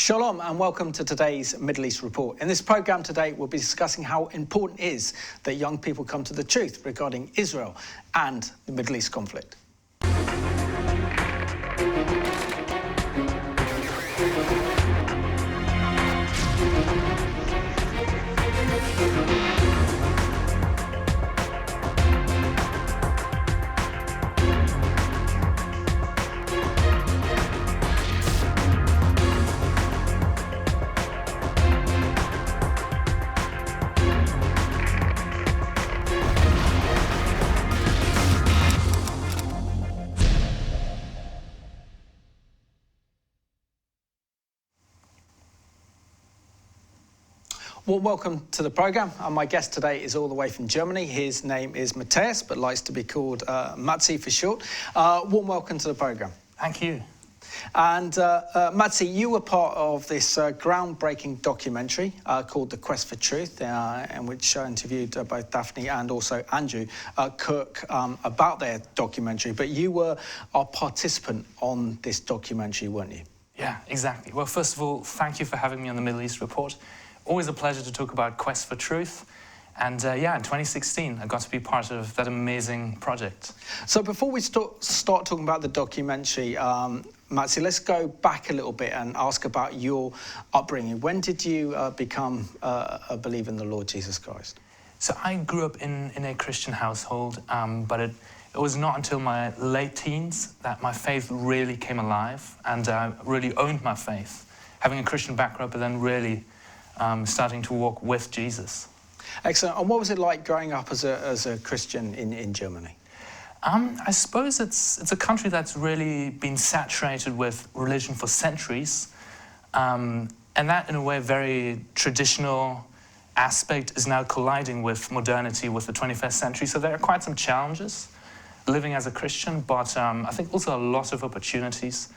Shalom and welcome to today's Middle East Report. In this programme today, we'll be discussing how important it is that young people come to the truth regarding Israel and the Middle East conflict. Well, welcome to the programme. My guest today is all the way from Germany. His name is Matze, but likes to be called Matze for short. Warm welcome to the programme. Thank you. And Matze, you were part of this groundbreaking documentary called The Quest for Truth, in which I interviewed both Daphne and also Andrew Cook about their documentary. But you were a participant on this documentary, weren't you? Yeah, exactly. Well, first of all, thank you for having me on the Middle East Report. Always a pleasure to talk about Quest for Truth. And in 2016, I got to be part of that amazing project. So before we start talking about the documentary, Matze, let's go back a little bit and ask about your upbringing. When did you become a believer in the Lord Jesus Christ? So I grew up in a Christian household, but it was not until my late teens that my faith really came alive and I really owned my faith. Having a Christian background, but then really starting to walk with Jesus. Excellent. And what was it like growing up as a Christian in Germany? I suppose it's a country that's really been saturated with religion for centuries, and that, in a way, very traditional aspect is now colliding with modernity, with the 21st century. So there are quite some challenges living as a Christian, but I think also a lot of opportunities,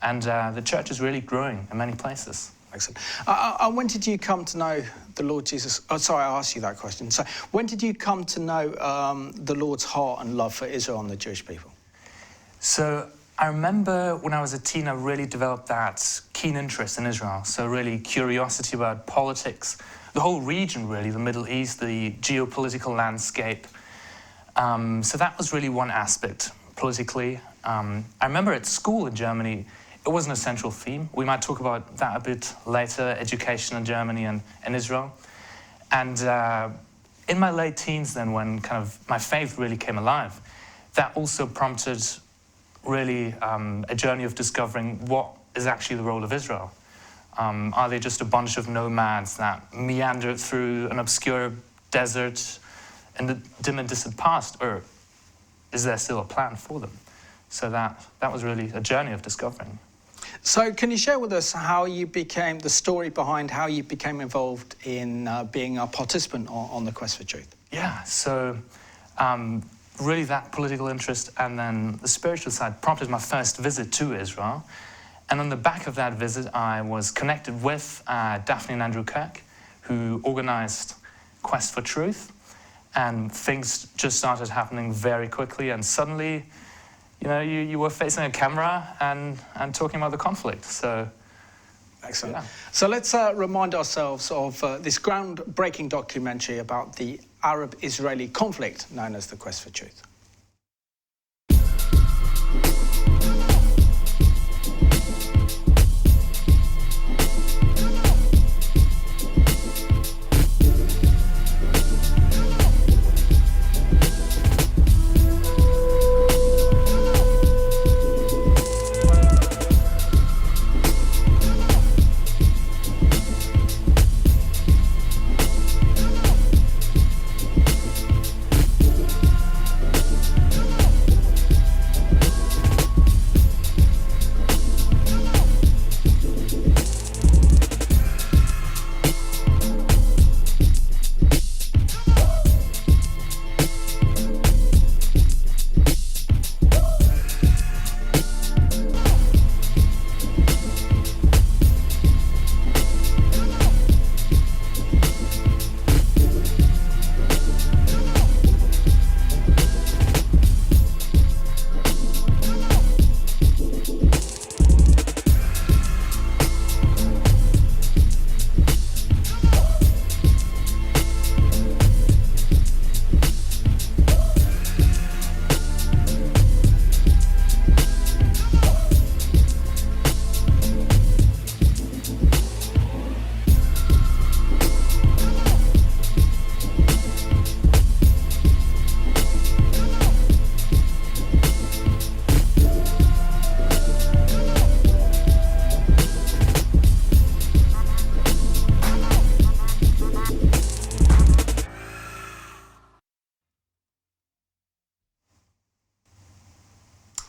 and the church is really growing in many places. Excellent. And when did you come to know the Lord Jesus? Oh, sorry, I asked you that question. So when did you come to know the Lord's heart and love for Israel and the Jewish people? So I remember when I was a teen, I really developed that keen interest in Israel. So really curiosity about politics, the whole region really, the Middle East, the geopolitical landscape. So that was really one aspect politically. I remember at school in Germany, it wasn't a central theme. We might talk about that a bit later, education in Germany and Israel. And in my late teens then, when kind of my faith really came alive, that also prompted really a journey of discovering what is actually the role of Israel. Are they just a bunch of nomads that meander through an obscure desert in the dim and distant past, or is there still a plan for them? So that was really a journey of discovering. So can you share with us how you became, the story behind how you became involved in being a participant on the Quest for Truth? Yeah, so really that political interest and then the spiritual side prompted my first visit to Israel. And on the back of that visit, I was connected with Daphne and Andrew Kirk, who organized Quest for Truth. And things just started happening very quickly, and suddenly, you know, you were facing a camera and talking about the conflict. So, excellent. Yeah. So let's remind ourselves of this groundbreaking documentary about the Arab-Israeli conflict known as The Quest for Truth.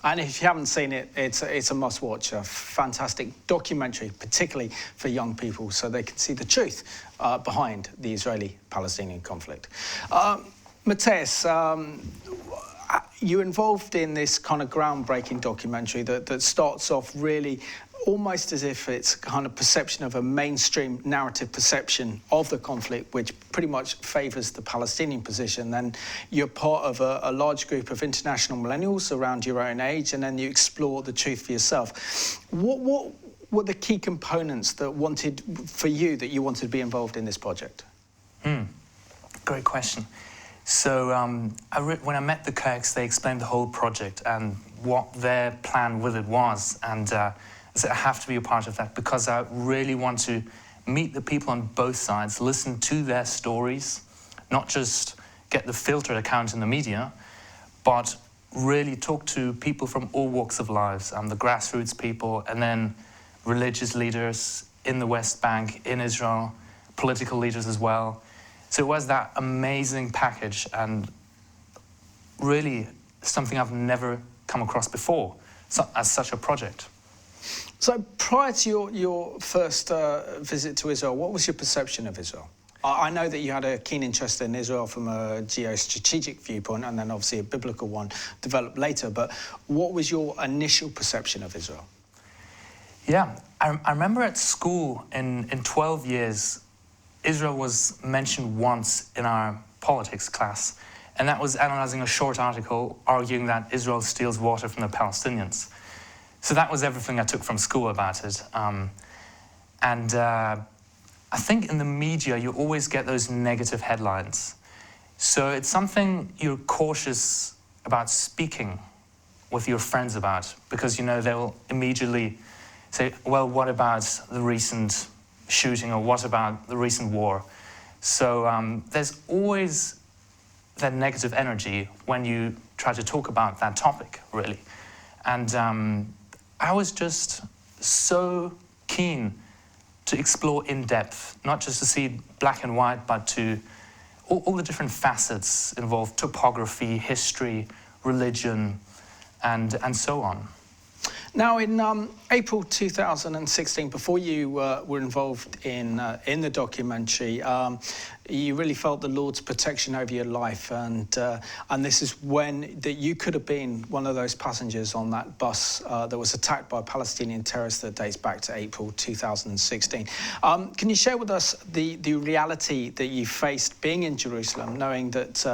And if you haven't seen it, it's a must-watch, a fantastic documentary, particularly for young people, so they can see the truth behind the Israeli-Palestinian conflict. Matze, you're involved in this kind of groundbreaking documentary that starts off really almost as if it's kind of perception of a mainstream narrative perception of the conflict, which pretty much favours the Palestinian position. Then you're part of a large group of international millennials around your own age, and then you explore the truth for yourself. What were the key components that you wanted to be involved in this project? Great question. So when I met the Kirks, they explained the whole project and what their plan with it was, and I said I have to be a part of that because I really want to meet the people on both sides, listen to their stories, not just get the filtered account in the media, but really talk to people from all walks of lives, the grassroots people, and then religious leaders in the West Bank, in Israel, political leaders as well. So it was that amazing package, and really something I've never come across before as such a project. So prior to your first visit to Israel, what was your perception of Israel? I know that you had a keen interest in Israel from a geostrategic viewpoint, and then obviously a biblical one developed later, but what was your initial perception of Israel? Yeah, I remember at school in 12 years, Israel was mentioned once in our politics class, and that was analysing a short article arguing that Israel steals water from the Palestinians. So that was everything I took from school about it. I think in the media, you always get those negative headlines. So it's something you're cautious about speaking with your friends about, because, you know, they'll immediately say, well, what about the recent shooting, or what about the recent war? So there's always that negative energy when you try to talk about that topic, really. And I was just so keen to explore in depth, not just to see black and white, but to all the different facets involved: topography, history, religion, and so on. Now, in April 2016, before you were involved in the documentary, you really felt the Lord's protection over your life, and this is when that you could have been one of those passengers on that bus that was attacked by Palestinian terrorists that dates back to April 2016. Can you share with us the reality that you faced being in Jerusalem, knowing that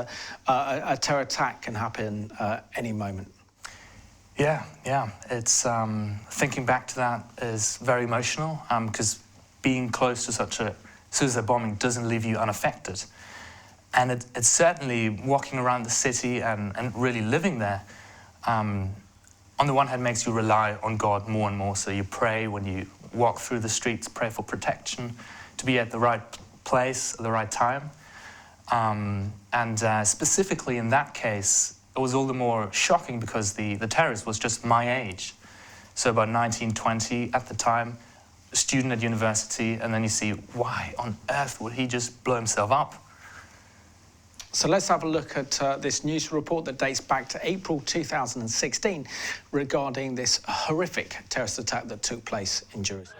a terror attack can happen any moment? Yeah. It's thinking back to that is very emotional, because being close to such a suicide bombing doesn't leave you unaffected. And it's certainly walking around the city and really living there, on the one hand makes you rely on God more and more. So you pray when you walk through the streets, pray for protection, to be at the right place at the right time. Specifically in that case, it was all the more shocking because the terrorist was just my age. So about 19, 20 at the time, a student at university, and then you see, why on earth would he just blow himself up? So let's have a look at this news report that dates back to April 2016 regarding this horrific terrorist attack that took place in Jerusalem.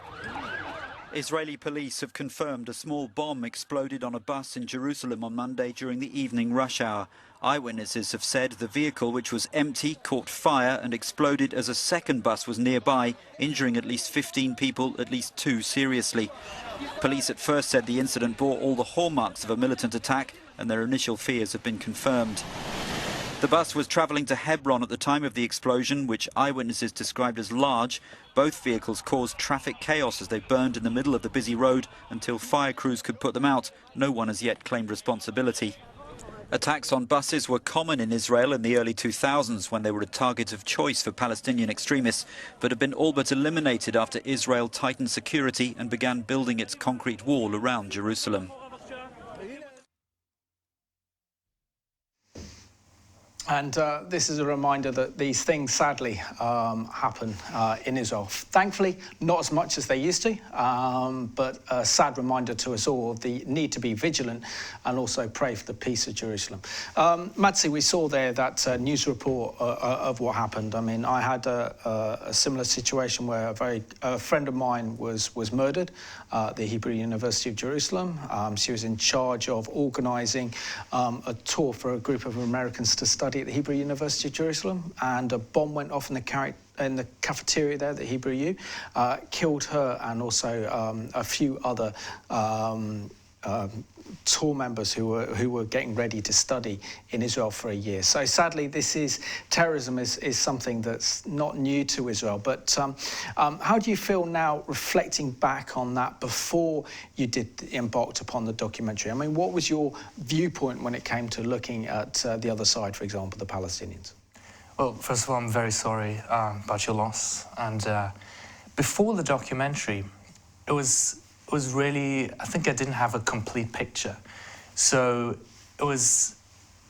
Israeli police have confirmed a small bomb exploded on a bus in Jerusalem on Monday during the evening rush hour. Eyewitnesses have said the vehicle, which was empty, caught fire and exploded as a second bus was nearby, injuring at least 15 people, at least 2 seriously. Police at first said the incident bore all the hallmarks of a militant attack, and their initial fears have been confirmed. The bus was travelling to Hebron at the time of the explosion, which eyewitnesses described as large. Both vehicles caused traffic chaos as they burned in the middle of the busy road until fire crews could put them out. No one has yet claimed responsibility. Attacks on buses were common in Israel in the early 2000s when they were a target of choice for Palestinian extremists, but have been all but eliminated after Israel tightened security and began building its concrete wall around Jerusalem. And this is a reminder that these things sadly happen in Israel. Thankfully, not as much as they used to, but a sad reminder to us all of the need to be vigilant and also pray for the peace of Jerusalem. Matze, we saw there that news report of what happened. I mean, I had a similar situation where a friend of mine was murdered at the Hebrew University of Jerusalem. She was in charge of organising a tour for a group of Americans to study at the Hebrew University of Jerusalem, and a bomb went off in the cafeteria there, the Hebrew U, killed her and also a few other tour members who were getting ready to study in Israel for a year. So sadly, terrorism is something that's not new to Israel. But how do you feel now, reflecting back on that before you embarked upon the documentary? I mean, what was your viewpoint when it came to looking at the other side, for example, the Palestinians? Well, first of all, I'm very sorry about your loss. And before the documentary, it was really, I think I didn't have a complete picture. So it was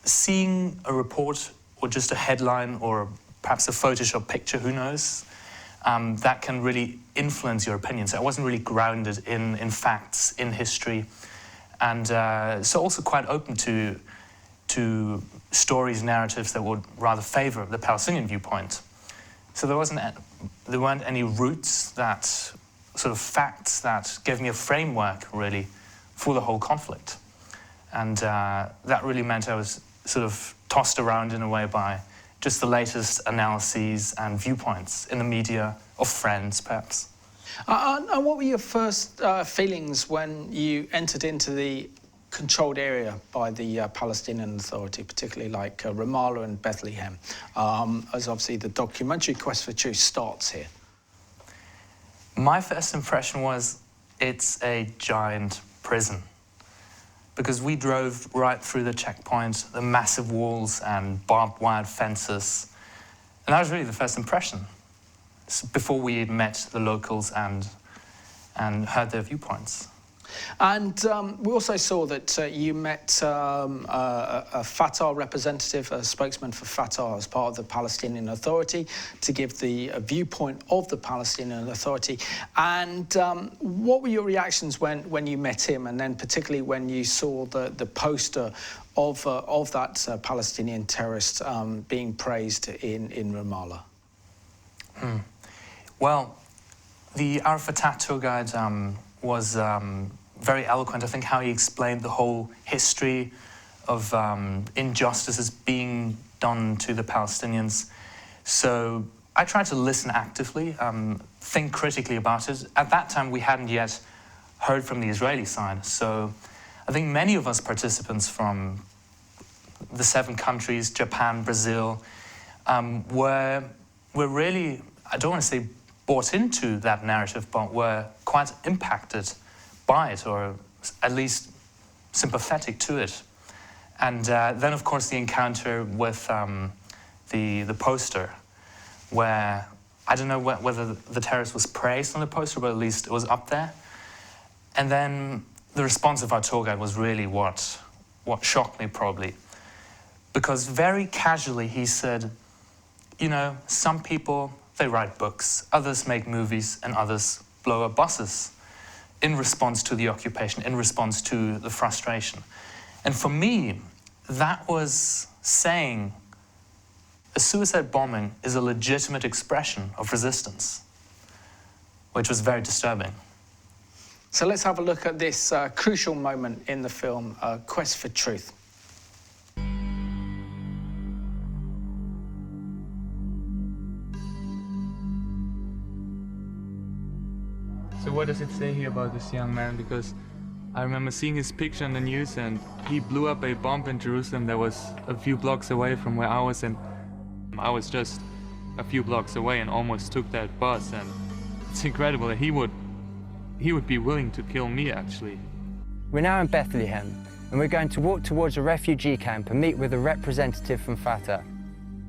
seeing a report or just a headline or perhaps a Photoshop picture, who knows, that can really influence your opinion. So I wasn't really grounded in facts, in history, and so also quite open to stories, narratives that would rather favour the Palestinian viewpoint. So there weren't any roots that sort of facts that gave me a framework, really, for the whole conflict. And that really meant I was sort of tossed around in a way by just the latest analyses and viewpoints in the media, of friends, perhaps. And what were your first feelings when you entered into the controlled area by the Palestinian Authority, particularly like Ramallah and Bethlehem, as obviously the documentary Quest for Truth starts here? My first impression was it's a giant prison, because we drove right through the checkpoint, the massive walls and barbed wire fences, and that was really the first impression, before we met the locals and heard their viewpoints. And we also saw that you met a Fatah representative, a spokesman for Fatah as part of the Palestinian Authority, to give the viewpoint of the Palestinian Authority. And what were your reactions when you met him, and then particularly when you saw the poster of that Palestinian terrorist being praised in Ramallah? Well, our Fatah tour guide was very eloquent. I think how he explained the whole history of injustices being done to the Palestinians. So I tried to listen actively, think critically about it. At that time, we hadn't yet heard from the Israeli side. So I think many of us participants from the 7 countries, Japan, Brazil, were really, I don't want to say bought into that narrative, but were quite impacted by it, or at least sympathetic to it. And then, of course, the encounter with the poster, where I don't know whether the terrorist was praised on the poster, but at least it was up there. And then the response of our tour guide was really what shocked me, probably. Because very casually he said, you know, some people, they write books, others make movies, and others blow up buses in response to the occupation, in response to the frustration. And for me, that was saying a suicide bombing is a legitimate expression of resistance, which was very disturbing. So let's have a look at this crucial moment in the film, Quest for Truth. So what does it say here about this young man? Because I remember seeing his picture on the news, and he blew up a bomb in Jerusalem that was a few blocks away from where I was, and I was just a few blocks away and almost took that bus. And it's incredible that he would be willing to kill me, actually. We're now in Bethlehem, and we're going to walk towards a refugee camp and meet with a representative from Fatah.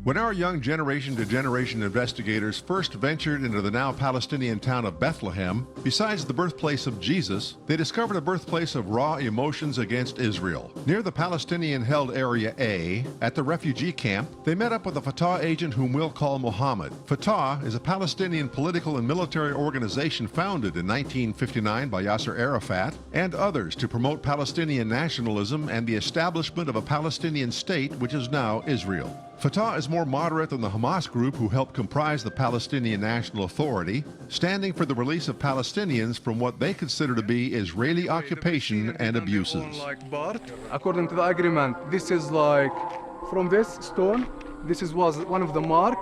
When our young generation-to-generation investigators first ventured into the now Palestinian town of Bethlehem, besides the birthplace of Jesus, they discovered a birthplace of raw emotions against Israel. Near the Palestinian-held Area A, at the refugee camp, they met up with a Fatah agent whom we'll call Mohammed. Fatah is a Palestinian political and military organization founded in 1959 by Yasser Arafat and others to promote Palestinian nationalism and the establishment of a Palestinian state, which is now Israel. Fatah is more moderate than the Hamas group who helped comprise the Palestinian National Authority, standing for the release of Palestinians from what they consider to be Israeli occupation and abuses. According to the agreement, this is like from this stone, was one of the mark.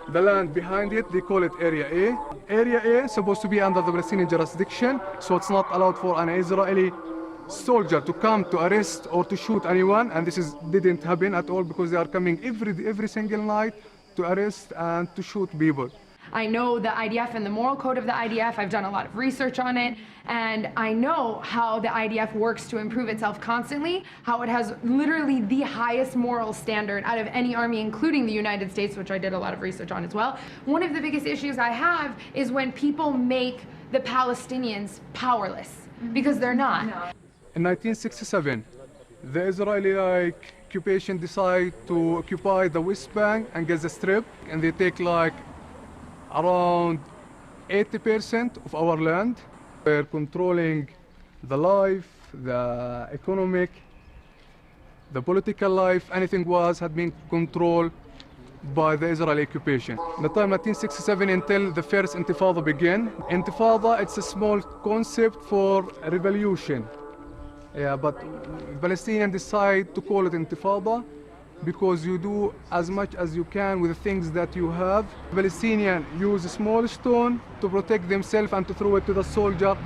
The land behind it, they call it Area A. Area A is supposed to be under the Palestinian jurisdiction, so it's not allowed for an Israeli soldier to come to arrest or to shoot anyone, and this didn't happen at all because they are coming every single night to arrest and to shoot people. I know the IDF and the moral code of the IDF. I've done a lot of research on it, and I know how the IDF works to improve itself constantly, how it has literally the highest moral standard out of any army, including the United States, which I did a lot of research on as well. One of the biggest issues I have is when people make the Palestinians powerless, because they're not. In 1967, the Israeli occupation decided to occupy the West Bank and Gaza Strip, and they take around 80% of our land. They're controlling the life, the economic, the political life, anything had been controlled by the Israeli occupation. The time 1967 until the first Intifada began. Intifada, it's a small concept for revolution. Yeah, but Palestinians decide to call it Intifada because you do as much as you can with the things that you have. Palestinians use a small stone to protect themselves and to throw it to the soldier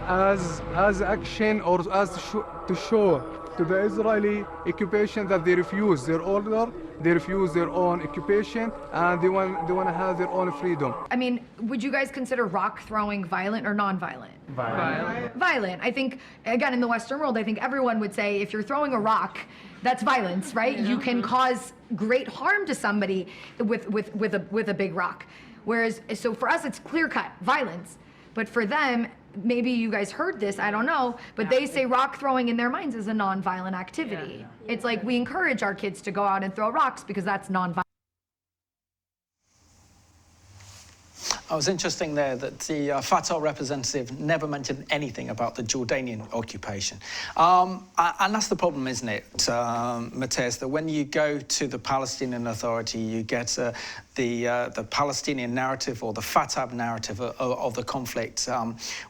as action or as to show to the Israeli occupation that they refuse their order, they refuse their own occupation, and they want to have their own freedom. I mean, would you guys consider rock throwing violent or non-violent? Violent. Violent. I think, again, in the Western world, I think everyone would say if you're throwing a rock, that's violence, right? You can cause great harm to somebody with a big rock. Whereas, so for us, it's clear-cut violence. But for them, maybe you guys heard this, I don't know, but they say rock throwing in their minds is a non-violent activity. It's like we encourage our kids to go out and throw rocks because that's non-violent. It was interesting there that the Fatah representative never mentioned anything about the Jordanian occupation. And that's the problem, isn't it, Matze, that when you go to the Palestinian Authority, you get the Palestinian narrative or the Fatah narrative of the conflict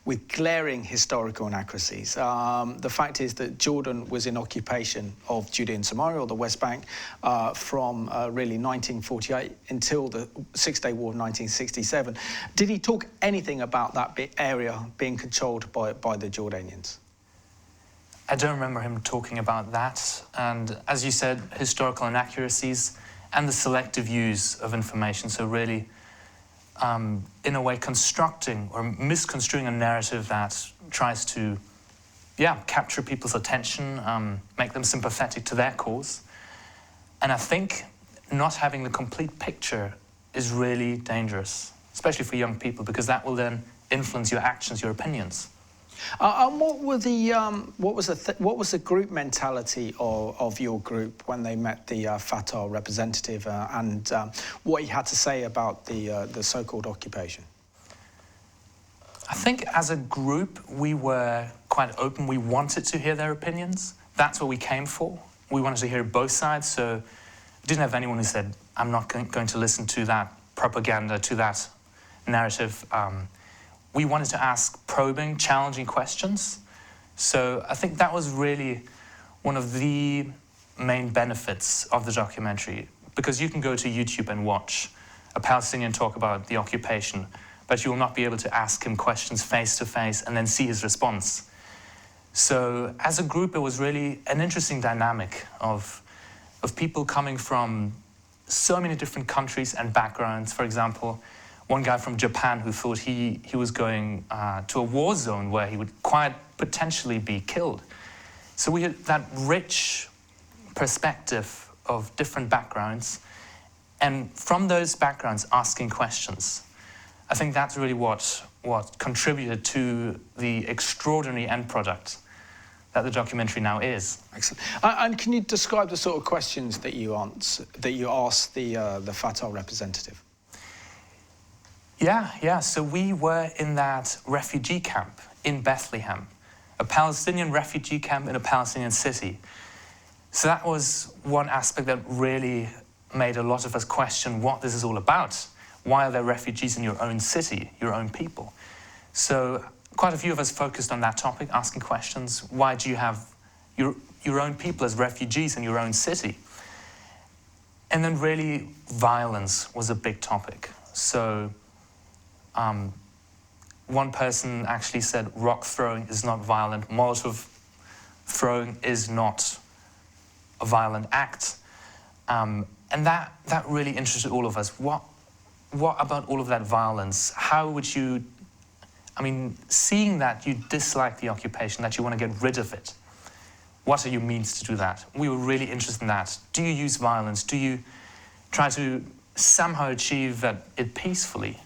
with glaring historical inaccuracies. The fact is that Jordan was in occupation of Judea and Samaria, or the West Bank, from really 1948 until the Six-Day War of 1967. Did he talk anything about that area being controlled by the Jordanians? I don't remember him talking about that. And as you said, historical inaccuracies and the selective use of information. So really, in a way, constructing or misconstruing a narrative that tries to, capture people's attention, make them sympathetic to their cause. And I think not having the complete picture is really dangerous, especially for young people, because that will then influence your actions, your opinions. And what was the group mentality of your group when they met the Fatah representative, and what he had to say about the so-called occupation? I think as a group we were quite open. We wanted to hear their opinions. That's what we came for. We wanted to hear both sides, so we didn't have anyone who said, I'm not going to listen to that propaganda, to that narrative. We wanted to ask probing, challenging questions. So I think that was really one of the main benefits of the documentary, because you can go to YouTube and watch a Palestinian talk about the occupation, but you will not be able to ask him questions face to face and then see his response. So as a group, it was really an interesting dynamic of people coming from so many different countries and backgrounds. For example, one guy from Japan who thought he was going to a war zone where he would quite potentially be killed. So we had that rich perspective of different backgrounds, and from those backgrounds asking questions. I think that's really what contributed to the extraordinary end product that the documentary now is. Excellent. And can you describe the sort of questions that you asked the Fatah representative? Yeah. So we were in that refugee camp in Bethlehem, a Palestinian refugee camp in a Palestinian city. So that was one aspect that really made a lot of us question what this is all about. Why are there refugees in your own city, your own people? So quite a few of us focused on that topic, asking questions. Why do you have your own people as refugees in your own city? And then really violence was a big topic. So one person actually said rock throwing is not violent, Molotov throwing is not a violent act. And that really interested all of us. What about all of that violence? How would you, seeing that you dislike the occupation, that you want to get rid of it, what are your means to do that? We were really interested in that. Do you use violence? Do you try to somehow achieve it peacefully?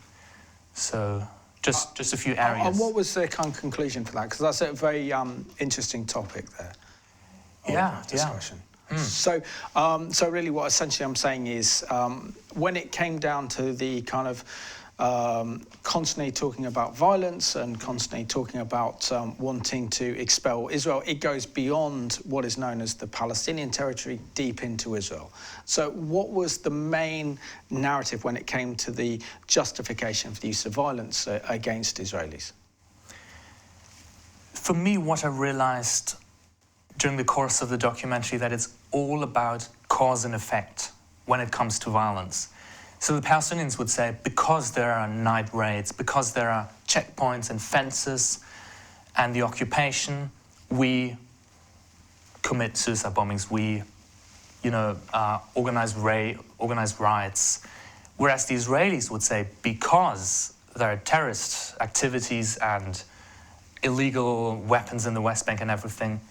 So just a few areas. And what was the kind of conclusion for that? Because that's a very interesting topic there. Discussion. So really what essentially I'm saying is when it came down to the kind of constantly talking about violence and constantly talking about wanting to expel Israel, it goes beyond what is known as the Palestinian territory deep into Israel. So what was the main narrative when it came to the justification of the use of violence against Israelis? For me, what I realized during the course of the documentary, that it's all about cause and effect when it comes to violence. So the Palestinians would say, because there are night raids, because there are checkpoints and fences and the occupation, we commit suicide bombings, we organize riots. Whereas the Israelis would say, because there are terrorist activities and illegal weapons in the West Bank and everything,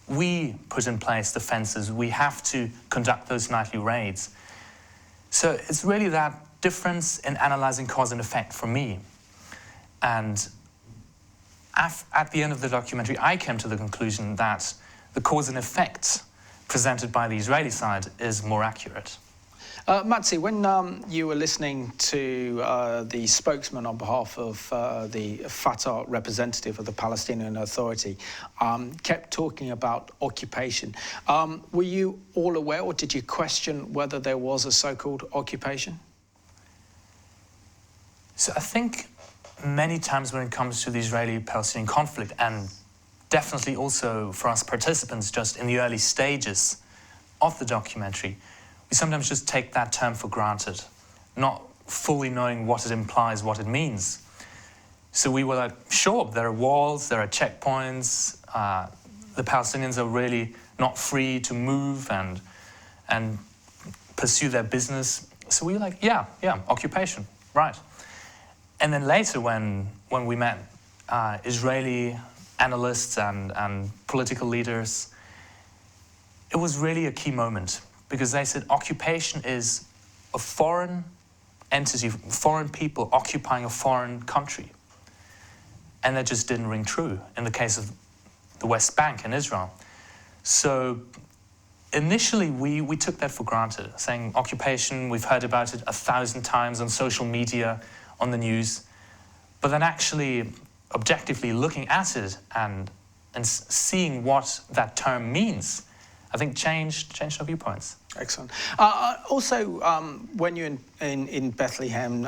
we put in place the fences. We have to conduct those nightly raids. So it's really that difference in analyzing cause and effect for me. And at the end of the documentary, I came to the conclusion that the cause and effect presented by the Israeli side is more accurate. Matze, when you were listening to the spokesman on behalf of the Fatah representative of the Palestinian Authority kept talking about occupation, were you all aware, or did you question whether there was a so-called occupation? So I think many times when it comes to the Israeli-Palestinian conflict, and definitely also for us participants just in the early stages of the documentary, we sometimes just take that term for granted, not fully knowing what it implies, what it means. So we were like, sure, there are walls, there are checkpoints, the Palestinians are really not free to move and pursue their business. So we were like, yeah, occupation, right. And then later when we met Israeli analysts and political leaders, it was really a key moment, because they said occupation is a foreign entity, foreign people occupying a foreign country. And that just didn't ring true in the case of the West Bank and Israel. So initially we took that for granted, saying occupation, we've heard about it 1,000 times on social media, on the news. But then actually objectively looking at it and seeing what that term means, I think changed our viewpoints. Excellent. Also, when you're in Bethlehem,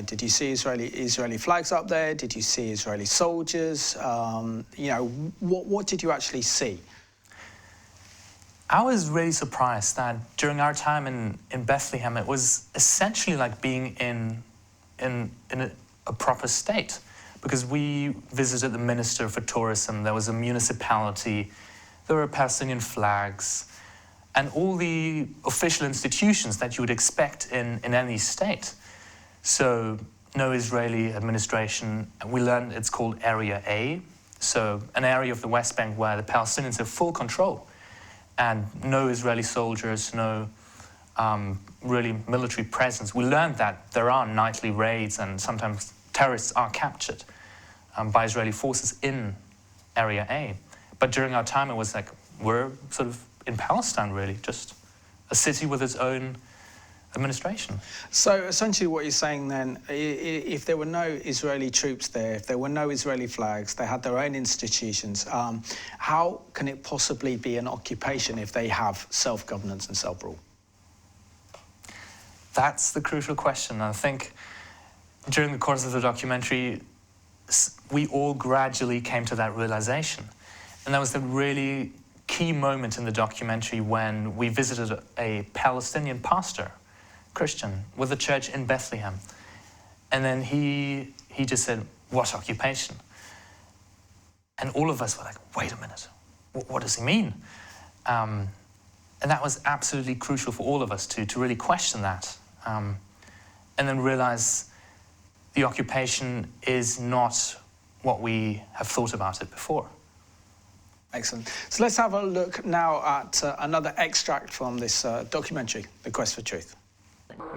did you see Israeli flags up there? Did you see Israeli soldiers? What did you actually see? I was really surprised that during our time in Bethlehem, it was essentially like being in a proper state, because we visited the Minister for Tourism, there was a municipality, there were Palestinian flags, and all the official institutions that you would expect in any state. So no Israeli administration. We learned it's called Area A, so an area of the West Bank where the Palestinians have full control, and no Israeli soldiers, no really military presence. We learned that there are nightly raids and sometimes terrorists are captured by Israeli forces in Area A. But during our time, it was like, we're sort of in Palestine, really, just a city with its own administration. So essentially what you're saying then, if there were no Israeli troops there, if there were no Israeli flags, they had their own institutions, how can it possibly be an occupation if they have self-governance and self-rule? That's the crucial question. I think during the course of the documentary, we all gradually came to that realization. And that was the really key moment in the documentary when we visited a Palestinian pastor, Christian, with a church in Bethlehem. And then he just said, "What occupation?" And all of us were like, wait a minute, what does he mean? And that was absolutely crucial for all of us to really question that. And then realize the occupation is not what we have thought about it before. Excellent. So let's have a look now at another extract from this documentary, The Quest for Truth.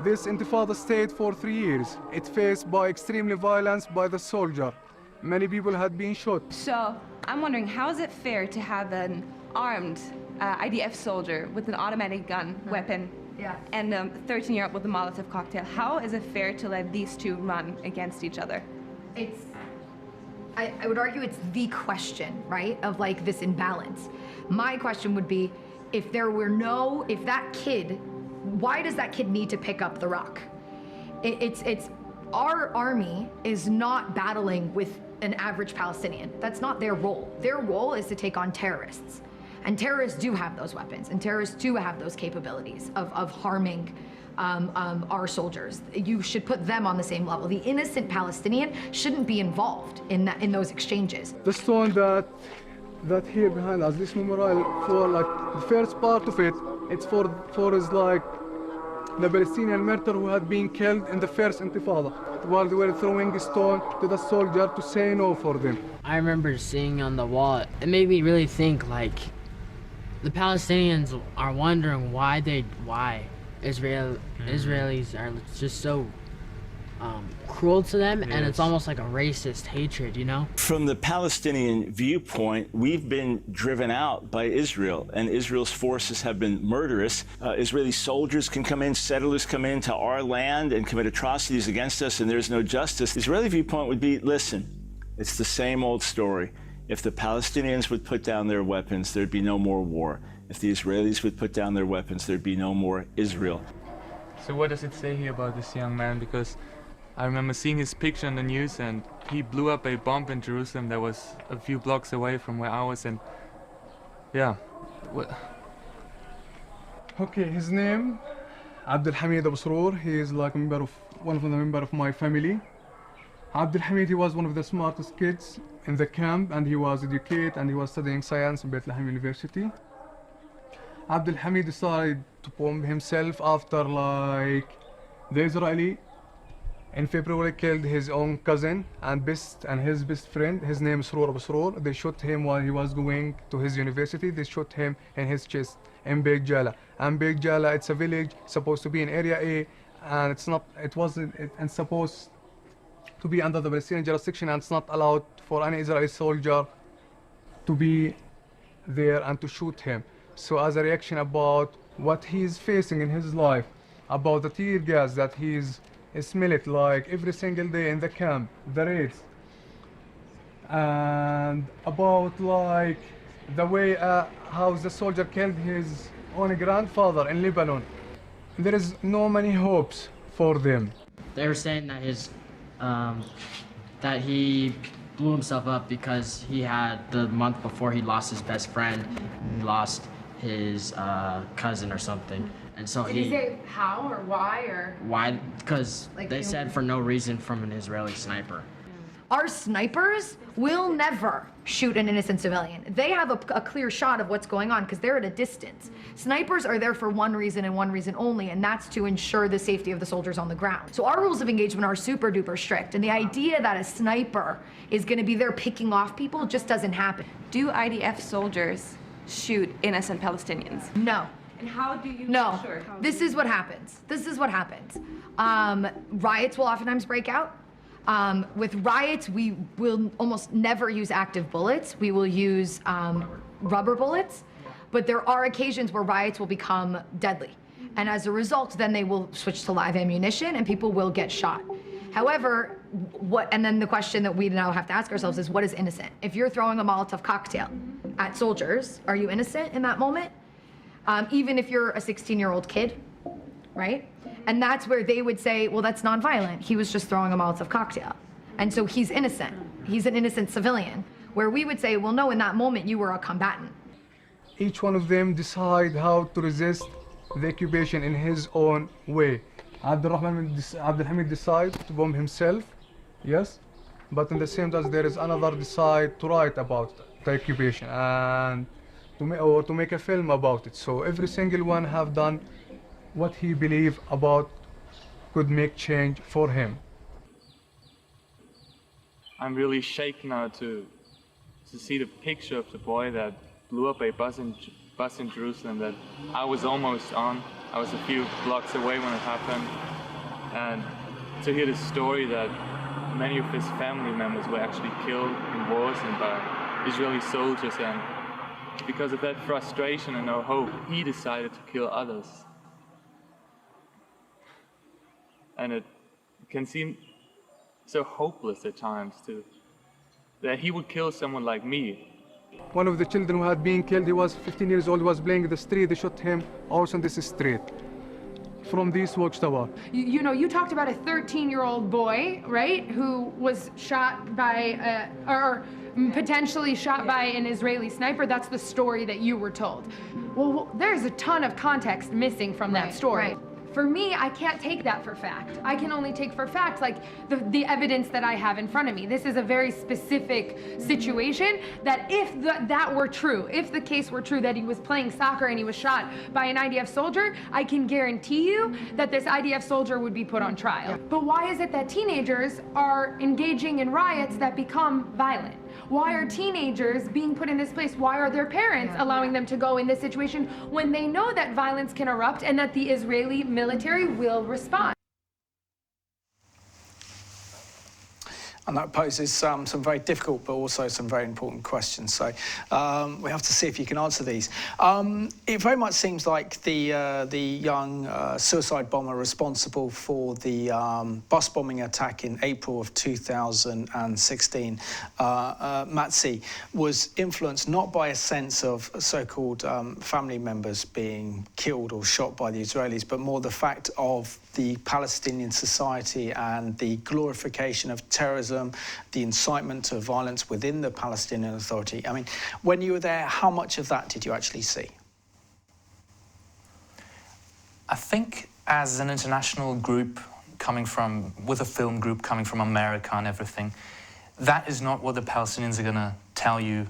This intifada stayed for 3 years. It faced by extremely violence by the soldier. Many people had been shot. So I'm wondering, how is it fair to have an armed IDF soldier with an automatic gun weapon and a 13-year-old with a Molotov cocktail? How is it fair to let these two run against each other? I would argue it's the question, right, of like this imbalance. My question would be, if that kid, why does that kid need to pick up the rock? Our army is not battling with an average Palestinian. That's not their role. Their role is to take on terrorists. And terrorists do have those weapons, and terrorists do have those capabilities of harming our soldiers. You should put them on the same level. The innocent Palestinian shouldn't be involved in those exchanges. The stone that here behind us, this memorial, for like the first part of it, it's for is like the Palestinian martyr who had been killed in the first Intifada, while they were throwing a stone to the soldier to say no for them. I remember seeing on the wall, it made me really think, like, the Palestinians are wondering why Israelis are just so cruel to them, and it's almost like a racist hatred, you know? From the Palestinian viewpoint, we've been driven out by Israel, and Israel's forces have been murderous. Israeli soldiers can come in, settlers come into our land and commit atrocities against us, and there's no justice. The Israeli viewpoint would be, listen, it's the same old story. If the Palestinians would put down their weapons, there'd be no more war. If the Israelis would put down their weapons, there'd be no more Israel. So what does it say here about this young man? Because I remember seeing his picture on the news, and he blew up a bomb in Jerusalem that was a few blocks away from where I was, and yeah. Okay, his name, Abdul Hamid Abu Sroor. He is like one of the members of my family. Abdul Hamid, he was one of the smartest kids in the camp, and he was educated, and he was studying science in Bethlehem University. Abdul Hamid decided to bomb himself after like the Israeli in February killed his own cousin and his best friend. His name is Sroor Abu Sroor. They shot him while he was going to his university. They shot him in his chest in Beit Jala. And Beit Jala, it's a village supposed to be in Area A, and it's supposed to be under the Palestinian jurisdiction, and it's not allowed for any Israeli soldier to be there and to shoot him. So as a reaction about what he's facing in his life, about the tear gas that he's smell it like every single day in the camp, the raids, and about like the way how the soldier killed his own grandfather in Lebanon. There is no many hopes for them. They were saying that that he blew himself up because he had, the month before, he lost his best friend, he lost his cousin or something. And so Did he say how or why or? Why? Because Like, they said for no reason from an Israeli sniper. Our snipers will never shoot an innocent civilian. They have a clear shot of what's going on because they're at a distance. Snipers are there for one reason and one reason only, and that's to ensure the safety of the soldiers on the ground. So our rules of engagement are super duper strict, and the idea that a sniper is going to be there picking off people just doesn't happen. Do IDF soldiers shoot innocent Palestinians? No. And how do you No, make sure? this is what happens. This is what happens. Riots will oftentimes break out. With riots, we will almost never use active bullets. We will use rubber bullets, but there are occasions where riots will become deadly. And as a result, then they will switch to live ammunition and people will get shot. However, and then the question that we now have to ask ourselves is, what is innocent? If you're throwing a Molotov cocktail at soldiers, are you innocent in that moment? Even if you're a 16-year-old kid, right? And that's where they would say, well, that's nonviolent. He was just throwing a Molotov cocktail. And so he's innocent. He's an innocent civilian. Where we would say, well, no, in that moment, you were a combatant. Each one of them decide how to resist the occupation in his own way. Abdulhamid decides to bomb himself, yes, but in the same time there is another decide to write about the occupation and to make a film about it. So every single one have done what he believed about could make change for him. I'm really shaken now to see the picture of the boy that blew up a bus in Jerusalem that I was almost on. I was a few blocks away when it happened, and to hear the story that many of his family members were actually killed in wars and by Israeli soldiers, and because of that frustration and no hope, he decided to kill others. And it can seem so hopeless at times that he would kill someone like me. One of the children who had been killed, he was 15 years old, was playing in the street. They shot him also in this street from this watchtower. You know, you talked about a 13-year-old boy, right, who was shot by, or potentially shot by an Israeli sniper. That's the story that you were told. Well, there's a ton of context missing from that story. Right. For me, I can't take that for fact. I can only take for fact, like, the evidence that I have in front of me. This is a very specific situation that if that were true, if the case were true that he was playing soccer and he was shot by an IDF soldier, I can guarantee you that this IDF soldier would be put on trial. Yeah. But why is it that teenagers are engaging in riots that become violent? Why are teenagers being put in this place? Why are their parents allowing them to go in this situation when they know that violence can erupt and that the Israeli military will respond? And that poses some very difficult but also some very important questions. So we have to see if you can answer these. It very much seems like the young suicide bomber responsible for the bus bombing attack in April of 2016, Matze, was influenced not by a sense of so-called family members being killed or shot by the Israelis, but more the fact of the Palestinian society and the glorification of terrorism, the incitement to violence within the Palestinian Authority. I mean, when you were there, how much of that did you actually see? I think as an international group with a film group coming from America and everything, that is not what the Palestinians are going to tell you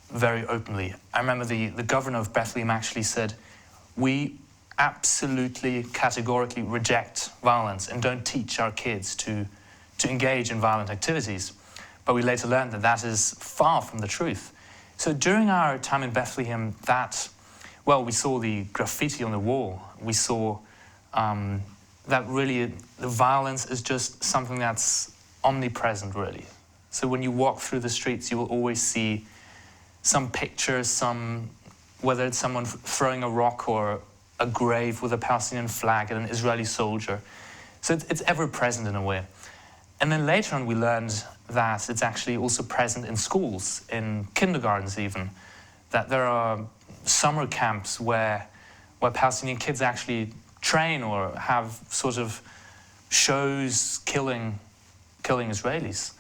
very openly. I remember the governor of Bethlehem actually said, we absolutely categorically reject violence and don't teach our kids to engage in violent activities. But we later learned that that is far from the truth. So during our time in Bethlehem, we saw the graffiti on the wall. We saw that really the violence is just something that's omnipresent, really. So when you walk through the streets, you will always see some pictures, whether it's someone throwing a rock or a grave with a Palestinian flag and an Israeli soldier. So it's ever present in a way. And then later on we learned that it's actually also present in schools, in kindergartens even, that there are summer camps where Palestinian kids actually train or have sort of shows killing Israelis,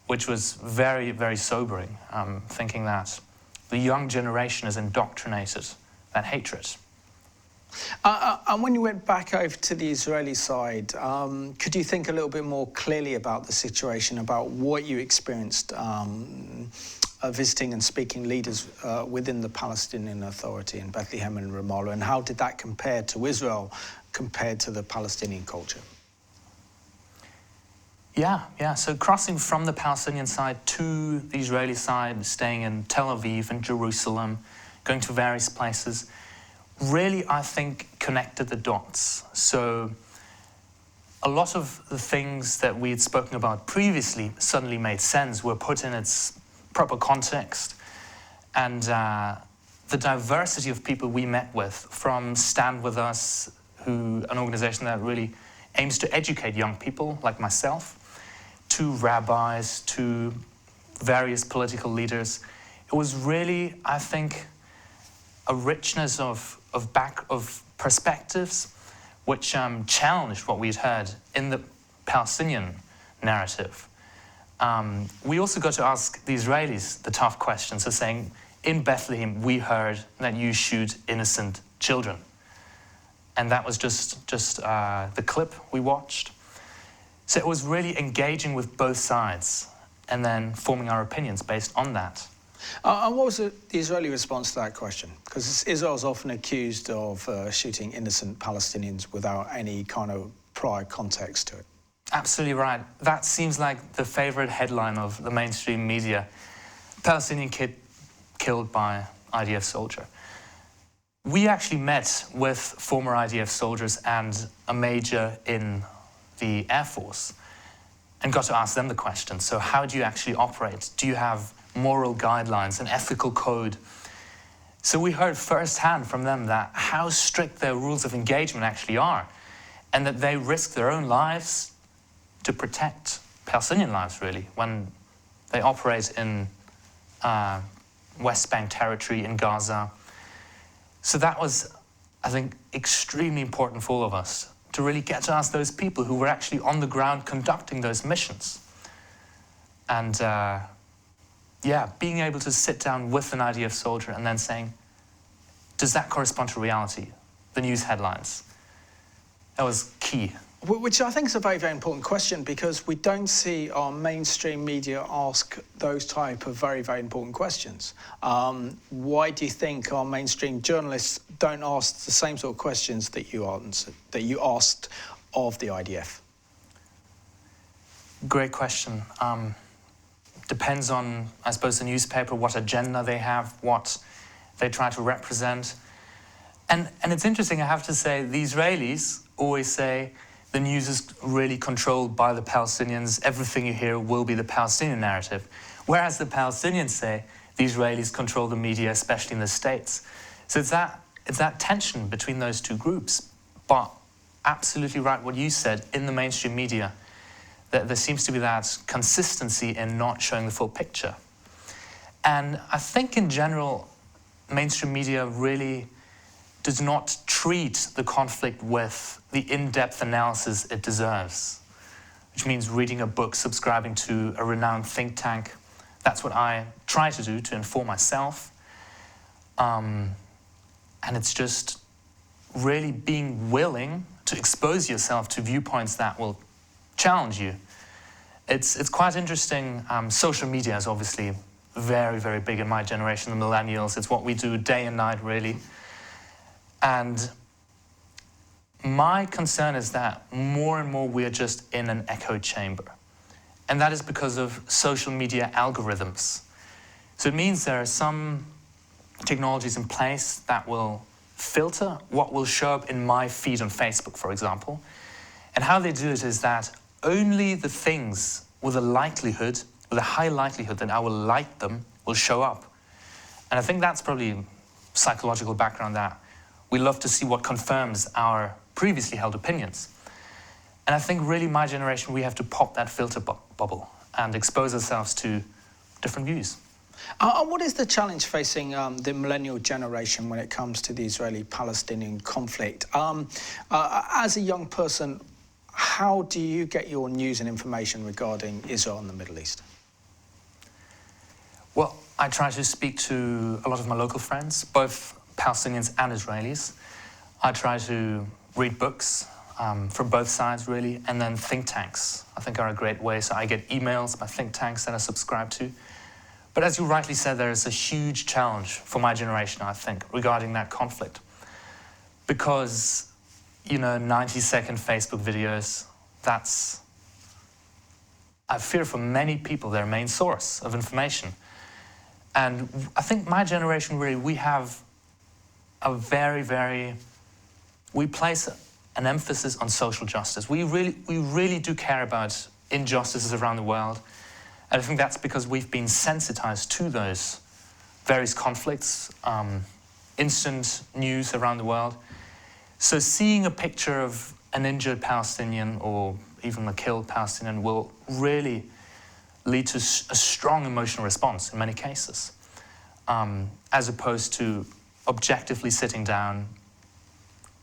which was very, very sobering, thinking that the young generation is indoctrinated, that hatred. And when you went back over to the Israeli side, could you think a little bit more clearly about the situation, about what you experienced visiting and speaking leaders within the Palestinian Authority in Bethlehem and Ramallah, and how did that compare to Israel compared to the Palestinian culture? Yeah. So crossing from the Palestinian side to the Israeli side, staying in Tel Aviv and Jerusalem, going to various places, really, I think, connected the dots. So a lot of the things that we had spoken about previously suddenly made sense, were put in its proper context. And the diversity of people we met with, from Stand With Us, an organization that really aims to educate young people like myself, to rabbis, to various political leaders. It was really, I think, a richness of perspectives which challenged what we'd heard in the Palestinian narrative. We also got to ask the Israelis the tough questions, so saying, in Bethlehem, we heard that you shoot innocent children. And that was just the clip we watched. So it was really engaging with both sides and then forming our opinions based on that. And what was the Israeli response to that question? Because Israel is often accused of shooting innocent Palestinians without any kind of prior context to it. Absolutely right. That seems like the favorite headline of the mainstream media. Palestinian kid killed by IDF soldier. We actually met with former IDF soldiers and a major in the Air Force and got to ask them the question. So how do you actually operate? Do you have moral guidelines, an ethical code? So we heard firsthand from them that how strict their rules of engagement actually are, and that they risk their own lives to protect Palestinian lives, really, when they operate in West Bank territory, in Gaza. So that was, I think, extremely important for all of us, to really get to ask those people who were actually on the ground conducting those missions. And yeah, being able to sit down with an IDF soldier and then saying, does that correspond to reality? The news headlines. That was key. Which I think is a very, very important question, because we don't see our mainstream media ask those type of very, very important questions. Why do you think our mainstream journalists don't ask the same sort of questions that you asked of the IDF? Great question. Depends on, I suppose, the newspaper, what agenda they have, what they try to represent. And it's interesting, I have to say, the Israelis always say the news is really controlled by the Palestinians. Everything you hear will be the Palestinian narrative. Whereas the Palestinians say the Israelis control the media, especially in the States. So it's that tension between those two groups. But absolutely right what you said, in the mainstream media, that there seems to be that consistency in not showing the full picture. And I think in general, mainstream media really does not treat the conflict with the in-depth analysis it deserves, which means reading a book, subscribing to a renowned think tank. That's what I try to do to inform myself. And it's just really being willing to expose yourself to viewpoints that will challenge you. It's quite interesting. Social media is obviously very, very big in my generation, the millennials. It's what we do day and night, really. And my concern is that more and more we are just in an echo chamber. And that is because of social media algorithms. So it means there are some technologies in place that will filter what will show up in my feed on Facebook, for example. And how they do it is that only the things with a high likelihood that I will like them will show up. And I think that's probably psychological background, that we love to see what confirms our previously held opinions. And I think really my generation, we have to pop that filter bubble and expose ourselves to different views. What is the challenge facing the millennial generation when it comes to the Israeli-Palestinian conflict? As a young person, how do you get your news and information regarding Israel and the Middle East? Well, I try to speak to a lot of my local friends, both Palestinians and Israelis. I try to read books from both sides, really, and then think tanks, I think, are a great way. So I get emails by think tanks that I subscribe to. But as you rightly said, there is a huge challenge for my generation, I think, regarding that conflict. Because, 90-second Facebook videos, that's, I fear for many people, their main source of information. And I think my generation, really, we have we place an emphasis on social justice. We really do care about injustices around the world. And I think that's because we've been sensitized to those various conflicts, instant news around the world. So seeing a picture of an injured Palestinian or even a killed Palestinian will really lead to a strong emotional response in many cases, as opposed to objectively sitting down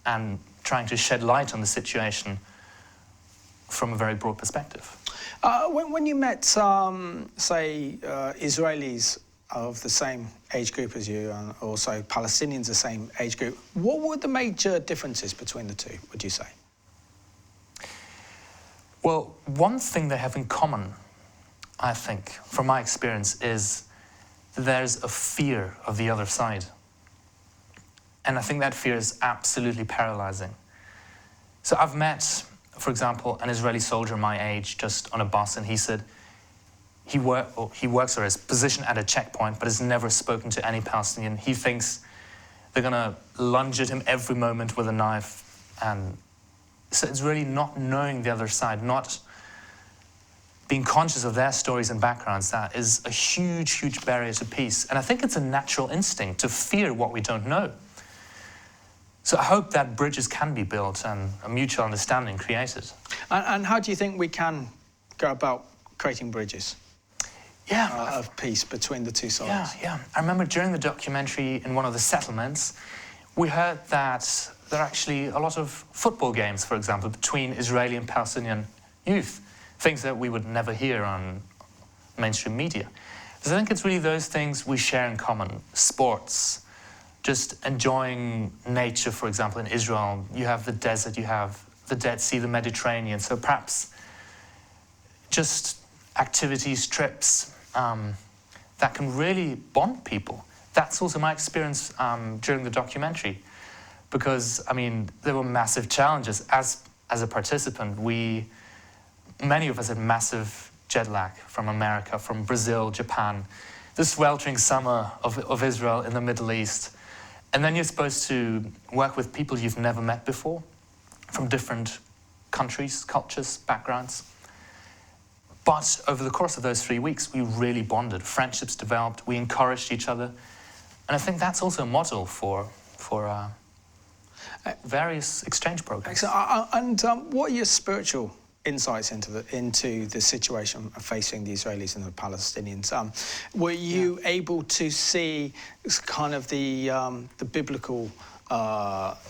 and trying to shed light on the situation from a very broad perspective. When you met, say, Israelis of the same age group as you, and also Palestinians the same age group, what were the major differences between the two, would you say? Well, one thing they have in common, I think, from my experience, is that there's a fear of the other side. And I think that fear is absolutely paralyzing. So I've met, for example, an Israeli soldier my age just on a bus, and he said he works or is positioned at a checkpoint but has never spoken to any Palestinian. He thinks they're going to lunge at him every moment with a knife. And so it's really not knowing the other side, not being conscious of their stories and backgrounds, that is a huge, huge barrier to peace. And I think it's a natural instinct to fear what we don't know. So I hope that bridges can be built and a mutual understanding created. And how do you think we can go about creating bridges of peace between the two sides? Yeah. I remember during the documentary in one of the settlements, we heard that there are actually a lot of football games, for example, between Israeli and Palestinian youth, things that we would never hear on mainstream media. So I think it's really those things we share in common. Sports, just enjoying nature, for example. In Israel, you have the desert, you have the Dead Sea, the Mediterranean. So perhaps just activities, trips, that can really bond people. That's also my experience during the documentary, because, I mean, there were massive challenges. As a participant, many of us had massive jet lag from America, from Brazil, Japan, the sweltering summer of Israel in the Middle East. And then you're supposed to work with people you've never met before, from different countries, cultures, backgrounds. But over the course of those 3 weeks, we really bonded. Friendships developed, we encouraged each other. And I think that's also a model for various exchange programs. And what are your spiritual insights into the situation facing the Israelis and the Palestinians? Were you able to see kind of the biblical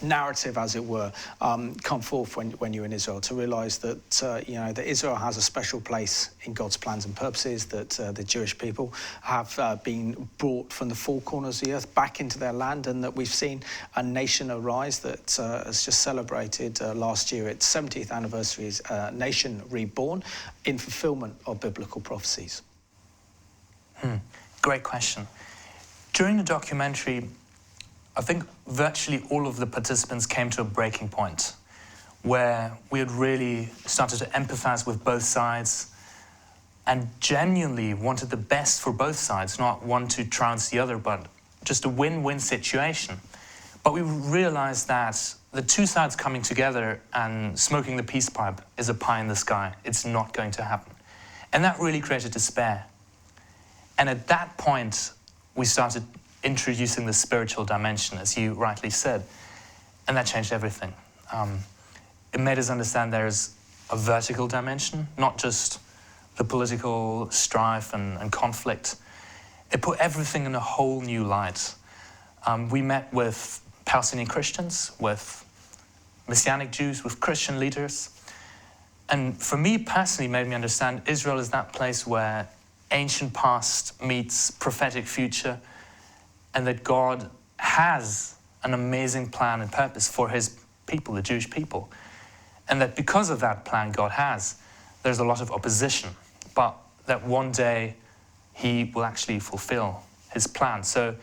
narrative, as it were, come forth when you were in Israel, to realise that that Israel has a special place in God's plans and purposes, that the Jewish people have been brought from the four corners of the earth back into their land, and that we've seen a nation arise that has just celebrated last year its 70th anniversary as a nation reborn in fulfilment of biblical prophecies? Great question. During the documentary, I think virtually all of the participants came to a breaking point where we had really started to empathize with both sides and genuinely wanted the best for both sides, not one to trounce the other, but just a win-win situation. But we realized that the two sides coming together and smoking the peace pipe is a pie in the sky. It's not going to happen. And that really created despair. And at that point, we started introducing the spiritual dimension, as you rightly said, and that changed everything. It made us understand there's a vertical dimension, not just the political strife and conflict. It put everything in a whole new light. We met with Palestinian Christians, with Messianic Jews, with Christian leaders, and for me personally, made me understand Israel is that place where ancient past meets prophetic future, and that God has an amazing plan and purpose for his people, the Jewish people. And that because of that plan there's a lot of opposition, but that one day he will actually fulfill his plan. So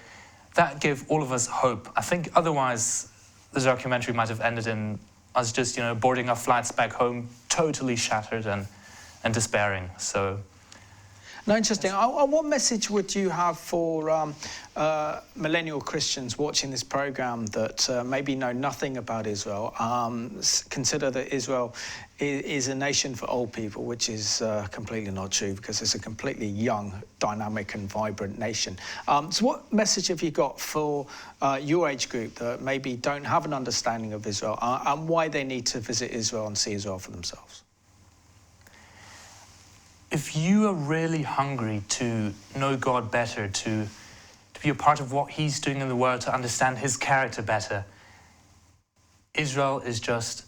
that gave all of us hope. I think otherwise the documentary might have ended in us just, boarding our flights back home, totally shattered and despairing. So No, interesting. What message would you have for millennial Christians watching this program that maybe know nothing about Israel, consider that Israel is a nation for old people, which is completely not true, because it's a completely young, dynamic and vibrant nation. So what message have you got for your age group that maybe don't have an understanding of Israel and why they need to visit Israel and see Israel for themselves? If you are really hungry to know God better, to be a part of what he's doing in the world, to understand his character better, Israel is just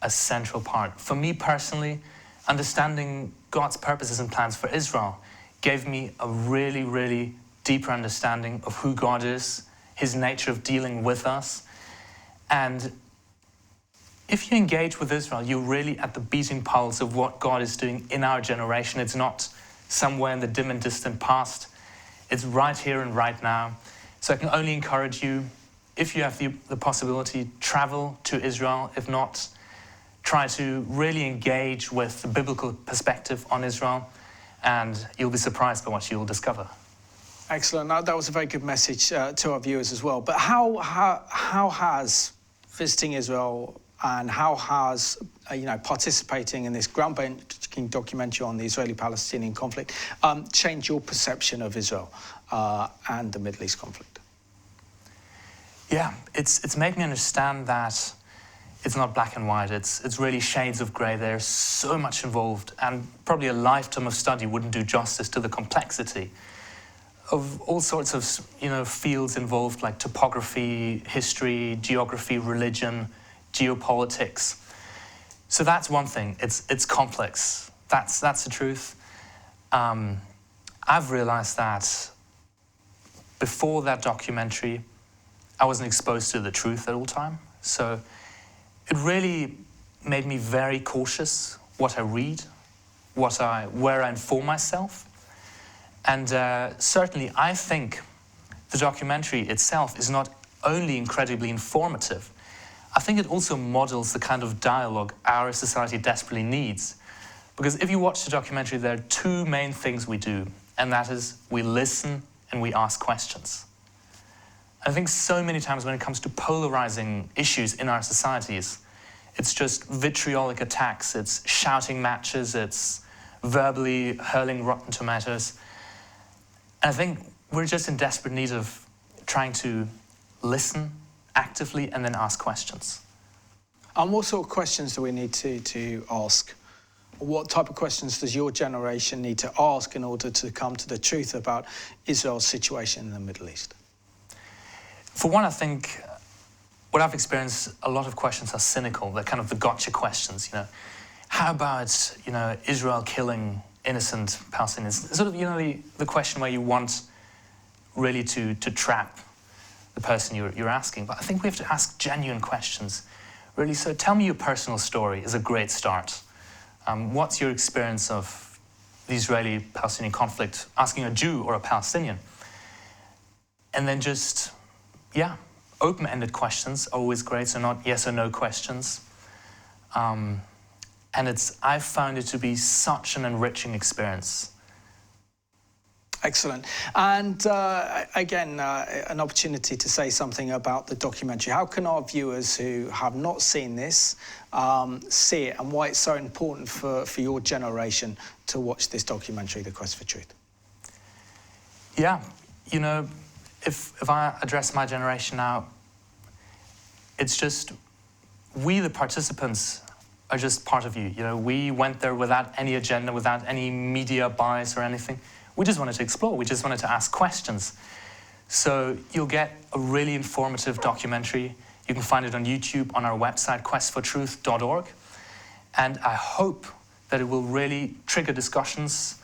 a central part. For me personally, understanding God's purposes and plans for Israel gave me a really, really deeper understanding of who God is, his nature of dealing with us. And if you engage with Israel, you're really at the beating pulse of what God is doing in our generation. It's not somewhere in the dim and distant past. It's right here and right now. So I can only encourage you, if you have the possibility, travel to Israel. If not, try to really engage with the biblical perspective on Israel, and you'll be surprised by what you'll discover. Excellent. That was a very good message to our viewers as well. But how has visiting Israel and how has participating in this groundbreaking documentary on the Israeli-Palestinian conflict changed your perception of Israel and the Middle East conflict? Yeah, it's made me understand that it's not black and white. It's really shades of grey. There's so much involved, and probably a lifetime of study wouldn't do justice to the complexity of all sorts of fields involved, like topography, history, geography, religion, geopolitics. So that's one thing. It's complex. That's the truth. I've realized that before that documentary, I wasn't exposed to the truth at all time. So it really made me very cautious what I read, where I inform myself. And certainly I think the documentary itself is not only incredibly informative, I think it also models the kind of dialogue our society desperately needs. Because if you watch the documentary, there are two main things we do, and that is we listen and we ask questions. I think so many times when it comes to polarizing issues in our societies, it's just vitriolic attacks, it's shouting matches, it's verbally hurling rotten tomatoes. And I think we're just in desperate need of trying to listen actively and then ask questions. And what sort of questions do we need to ask? What type of questions does your generation need to ask in order to come to the truth about Israel's situation in the Middle East? For one, I think what I've experienced, a lot of questions are cynical. They're kind of the gotcha questions, How about, Israel killing innocent Palestinians? Sort of, the question where you want really to trap the person you're asking. But I think we have to ask genuine questions, really. So tell me your personal story is a great start. What's your experience of the Israeli-Palestinian conflict? Asking a Jew or a Palestinian. And then just, open-ended questions are always great, so not yes or no questions. And I've found it to be such an enriching experience. Excellent. And again, an opportunity to say something about the documentary. How can our viewers who have not seen this see it, and why it's so important for your generation to watch this documentary, The Quest for Truth? Yeah, if I address my generation now, it's just we, the participants, are just part of you. We went there without any agenda, without any media bias or anything. We just wanted to explore. We just wanted to ask questions. So you'll get a really informative documentary. You can find it on YouTube, on our website, questfortruth.org. And I hope that it will really trigger discussions,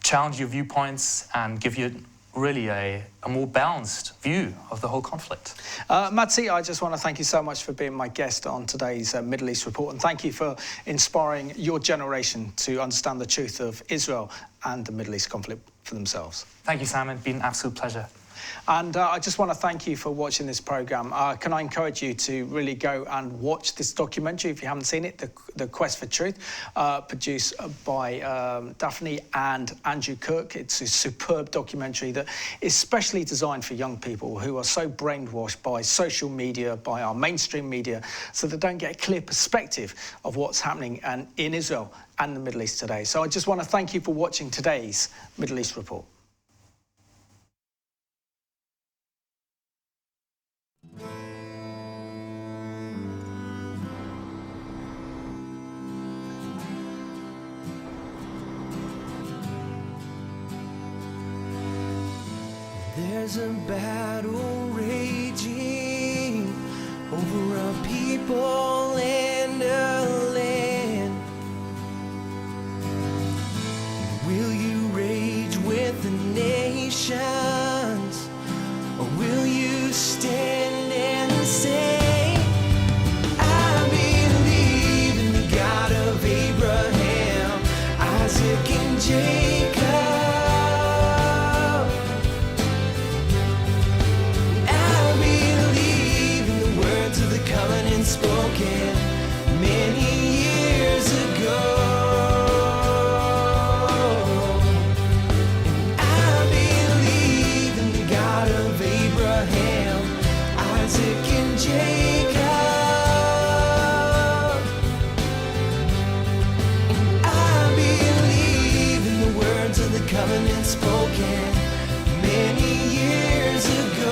challenge your viewpoints, and give you really a more balanced view of the whole conflict. Matze, I just want to thank you so much for being my guest on today's Middle East Report, and thank you for inspiring your generation to understand the truth of Israel and the Middle East conflict for themselves. Thank you, Simon. It's been an absolute pleasure. And I just want to thank you for watching this programme. Can I encourage you to really go and watch this documentary if you haven't seen it, The Quest for Truth, produced by Daphne and Andrew Cook. It's a superb documentary that is specially designed for young people who are so brainwashed by social media, by our mainstream media, so they don't get a clear perspective of what's happening in Israel and the Middle East today. So I just want to thank you for watching today's Middle East Report. There's a battle raging over a people and a land. Will you rage with the nations, or will you stand and say, I believe in the God of Abraham, Isaac and Jacob. Spoken many years ago, and I believe in the God of Abraham, Isaac and Jacob, and I believe in the words of the covenant spoken many years ago.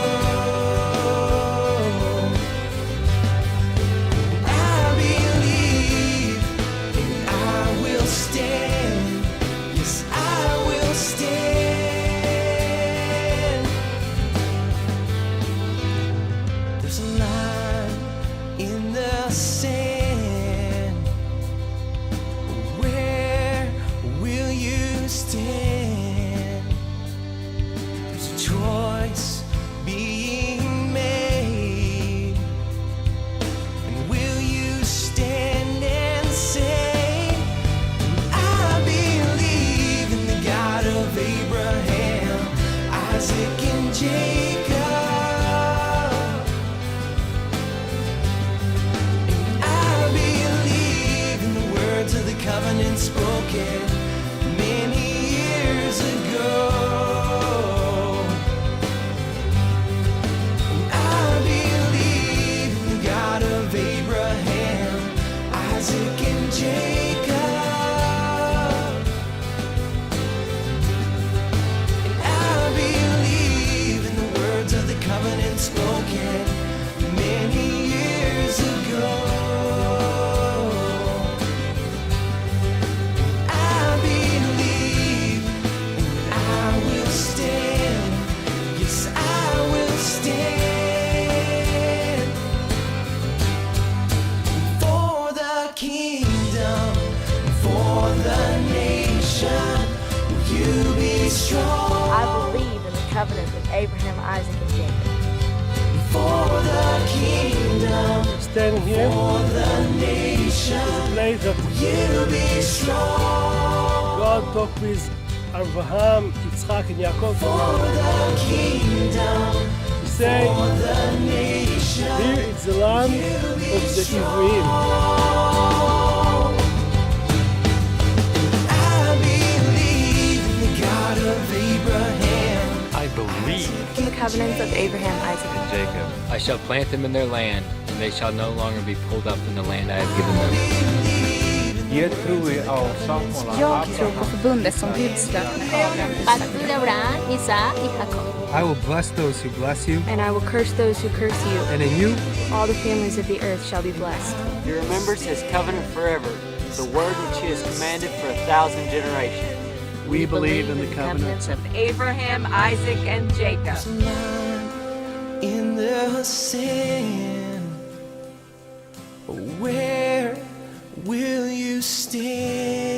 Spoken many years ago. I believe in the God of Abraham, Isaac and Jacob. And I believe in the words of the covenant spoken many years ago. I believe in the covenant with Abraham, Isaac, and Jacob. For the kingdom, standing here for the nation, is a place that you be strong. God talked with Abraham, Yitzchak, and Yaakov. For the kingdom, He said, for the nation, here is the land of the Hebrews. I believe in the covenants of Abraham, Isaac, and Jacob. I shall plant them in their land, and they shall no longer be pulled up in the land I have given them. Jag tror på förbundet som Gud slöt med Abraham, Isaac och Jakob. I will bless those who bless you, and I will curse those who curse you. And in you, all the families of the earth shall be blessed. He remembers his covenant forever, the word which he has commanded for 1,000 generations. We believe in the covenants of Abraham, Isaac, and Jacob. In the sand, where will you stand?